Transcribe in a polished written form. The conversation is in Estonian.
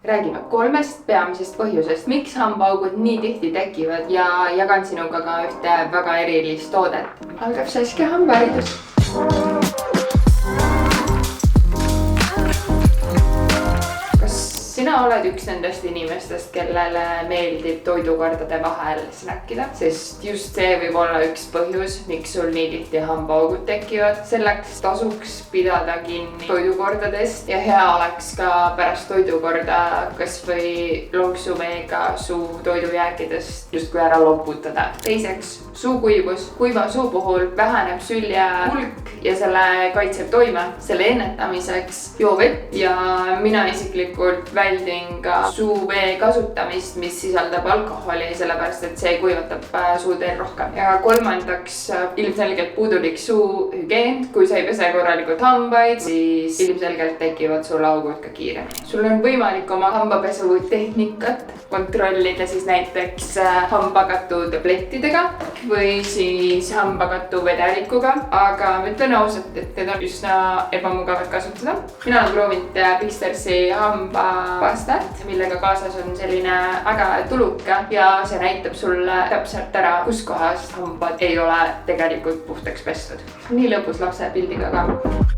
räägime 3 peamisest põhjusest, miks hambaaugud nii tihti tekivad ja jagan sinuga ka ühte väga erilist toodet. Algab Saskia hambaharidus. Sina oled üks nendest inimestest, kellele meeldib toidukordade vahel snackida, sest just see võib olla üks põhjus, miks sul nii tihti hambaaugud tekivad. Selleks tasuks pidada kinni toidukordadest ja hea oleks ka pärast toidukorda kas või lonksumeega suu toidujääkidest justkui ära loputada. Teiseks, suukuivus. Kuiva suu puhul väheneb sülje hulk ja selle kaitseb toime. Selle ennetamiseks joo vett ja mina isiklikult väldin ka suuvee kasutamist, mis sisaldab alkoholi, sellepärast et see kuivatab suuteel rohkem. Ja kolmandaks, ilmselgelt puudulik suuhügieen. Kui sa ei pese korralikult hambaid, siis ilmselgelt tekivad sul augud ka kiiremini. Sul on võimalik oma hambapesu tehnikat kontrollida siis näiteks hambakatu tablettidega või siis hambakatu vedelikuga, aga ma ütlen ausalt, et need on üsna ebamugavad kasutada. Mina olen proovinud Bigstersi hambapastat, millega kaasas on selline äge tuluke ja see näitab sulle täpselt ära, kus kohas hambad ei ole tegelikult puhtaks pestud. Nii lõbus lapse pildiga ka.